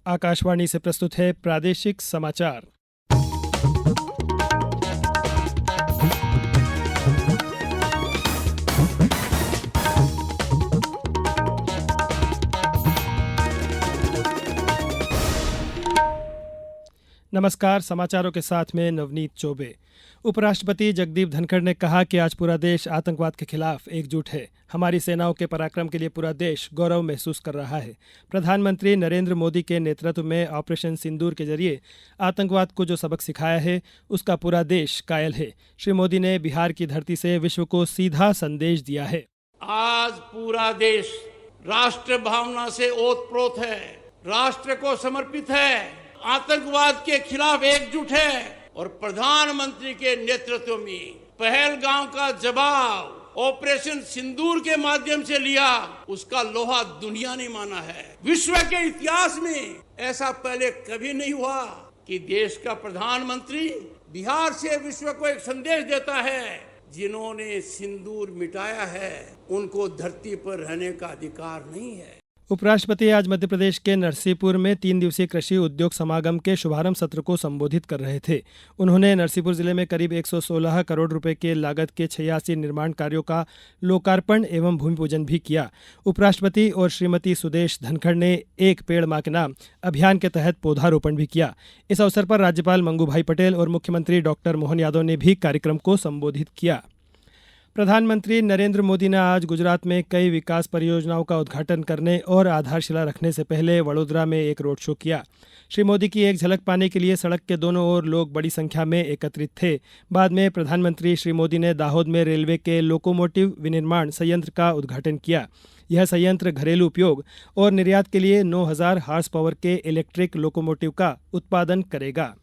आकाशवाणी से प्रस्तुत है प्रादेशिक समाचार। नमस्कार, समाचारों के साथ में नवनीत चौबे। उपराष्ट्रपति जगदीप धनखड़ ने कहा कि आज पूरा देश आतंकवाद के खिलाफ एकजुट है। हमारी सेनाओं के पराक्रम के लिए पूरा देश गौरव महसूस कर रहा है। प्रधानमंत्री नरेंद्र मोदी के नेतृत्व में ऑपरेशन सिंदूर के जरिए आतंकवाद को जो सबक सिखाया है, उसका पूरा देश कायल है। श्री मोदी ने बिहार की धरती से विश्व को सीधा संदेश दिया है। आज पूरा देश राष्ट्र भावना से ओतप्रोत है, राष्ट्र को समर्पित है, आतंकवाद के खिलाफ एकजुट है और प्रधानमंत्री के नेतृत्व में पहलगाम का जवाब ऑपरेशन सिंदूर के माध्यम से लिया, उसका लोहा दुनिया ने माना है। विश्व के इतिहास में ऐसा पहले कभी नहीं हुआ कि देश का प्रधानमंत्री बिहार से विश्व को एक संदेश देता है, जिन्होंने सिंदूर मिटाया है उनको धरती पर रहने का अधिकार नहीं है। उपराष्ट्रपति आज मध्य प्रदेश के नरसिंहपुर में 3 दिवसीय कृषि उद्योग समागम के शुभारंभ सत्र को संबोधित कर रहे थे। उन्होंने नरसिंहपुर जिले में करीब 116 करोड़ रुपए के लागत के 86 निर्माण कार्यों का लोकार्पण एवं भूमि पूजन भी किया। उपराष्ट्रपति और श्रीमती सुदेश धनखड़ ने एक पेड़ मां के नाम अभियान के तहत पौधारोपण भी किया। इस अवसर पर राज्यपाल मंगूभाई पटेल और मुख्यमंत्री डॉक्टर मोहन यादव ने भी कार्यक्रम को संबोधित किया। प्रधानमंत्री नरेंद्र मोदी ने आज गुजरात में कई विकास परियोजनाओं का उद्घाटन करने और आधारशिला रखने से पहले वडोदरा में एक रोड शो किया। श्री मोदी की एक झलक पाने के लिए सड़क के दोनों ओर लोग बड़ी संख्या में एकत्रित थे। बाद में प्रधानमंत्री श्री मोदी ने दाहोद में रेलवे के लोकोमोटिव विनिर्माण संयंत्र का उद्घाटन किया। यह संयंत्र घरेलू उपयोग और निर्यात के लिए 9000 हार्स पावर के इलेक्ट्रिक लोकोमोटिव का उत्पादन करेगा।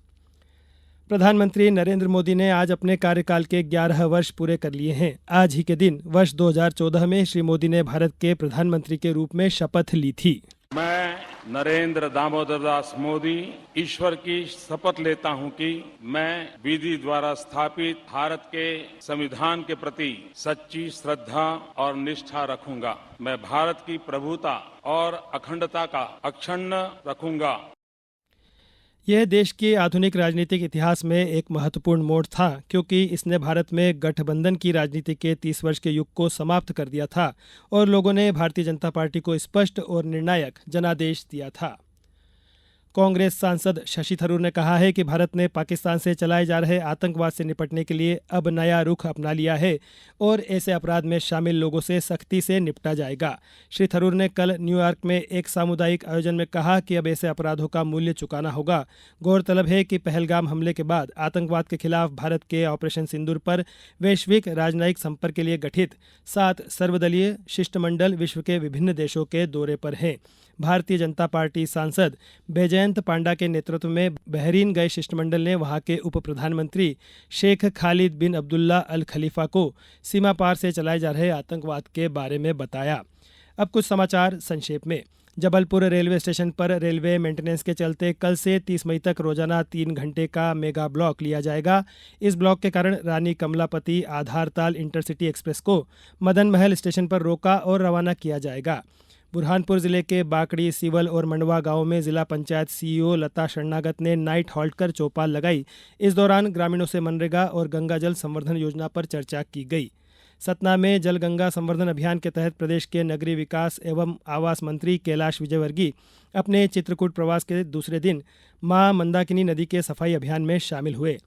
प्रधानमंत्री नरेंद्र मोदी ने आज अपने कार्यकाल के 11 वर्ष पूरे कर लिए हैं। आज ही के दिन वर्ष 2014 में श्री मोदी ने भारत के प्रधानमंत्री के रूप में शपथ ली थी। मैं नरेंद्र दामोदर दास मोदी ईश्वर की शपथ लेता हूं कि मैं विधि द्वारा स्थापित भारत के संविधान के प्रति सच्ची श्रद्धा और निष्ठा रखूंगा। मैं भारत की प्रभुता और अखंडता का अक्षुण्ण रखूंगा। यह देश के आधुनिक राजनीतिक इतिहास में एक महत्वपूर्ण मोड़ था, क्योंकि इसने भारत में गठबंधन की राजनीति के 30 वर्ष के युग को समाप्त कर दिया था और लोगों ने भारतीय जनता पार्टी को स्पष्ट और निर्णायक जनादेश दिया था। कांग्रेस सांसद शशि थरूर ने कहा है कि भारत ने पाकिस्तान से चलाए जा रहे आतंकवाद से निपटने के लिए अब नया रुख अपना लिया है और ऐसे अपराध में शामिल लोगों से सख्ती से निपटा जाएगा। श्री थरूर ने कल न्यूयॉर्क में एक सामुदायिक आयोजन में कहा कि अब ऐसे अपराधों का मूल्य चुकाना होगा। गौरतलब है कि पहलगाम हमले के बाद आतंकवाद के खिलाफ भारत के ऑपरेशन सिंदूर पर वैश्विक राजनयिक संपर्क के लिए गठित 7 सर्वदलीय शिष्टमंडल विश्व के विभिन्न देशों के दौरे पर हैं। भारतीय जनता पार्टी सांसद बैजयंत पांडा के नेतृत्व में बहरीन गए शिष्टमंडल ने वहां के उप प्रधानमंत्री शेख खालिद बिन अब्दुल्ला अल खलीफा को सीमा पार से चलाए जा रहे आतंकवाद के बारे में बताया। अब कुछ समाचार संक्षेप में। जबलपुर रेलवे स्टेशन पर रेलवे मेंटेनेंस के चलते कल से 30 मई तक रोजाना 3 घंटे का मेगा ब्लॉक लिया जाएगा। इस ब्लॉक के कारण रानी कमलापति आधारताल इंटरसिटी एक्सप्रेस को मदन महल स्टेशन पर रोका और रवाना किया जाएगा। बुरहानपुर जिले के बाकड़ी, सिवल और मंडवा गांव में जिला पंचायत सीईओ लता शरणागत ने नाइट हॉल्ट कर चौपाल लगाई। इस दौरान ग्रामीणों से मनरेगा और गंगा जल संवर्धन योजना पर चर्चा की गई। सतना में जल गंगा संवर्धन अभियान के तहत प्रदेश के नगरीय विकास एवं आवास मंत्री कैलाश विजयवर्गीय अपने चित्रकूट प्रवास के दूसरे दिन मां मंदाकिनी नदी के सफाई अभियान में शामिल हुए।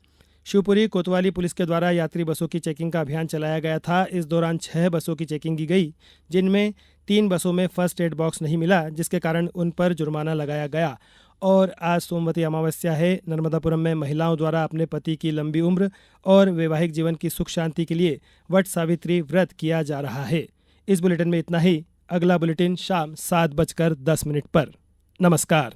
शिवपुरी कोतवाली पुलिस के द्वारा यात्री बसों की चेकिंग का अभियान चलाया गया था। इस दौरान 6 बसों की चेकिंग की गई, जिनमें 3 बसों में फर्स्ट एड बॉक्स नहीं मिला, जिसके कारण उन पर जुर्माना लगाया गया। और आज सोमवती अमावस्या है। नर्मदापुरम में महिलाओं द्वारा अपने पति की लंबी उम्र और वैवाहिक जीवन की सुख शांति के लिए वट सावित्री व्रत किया जा रहा है। इस बुलेटिन में इतना ही। अगला बुलेटिन शाम 7:10 पर। नमस्कार।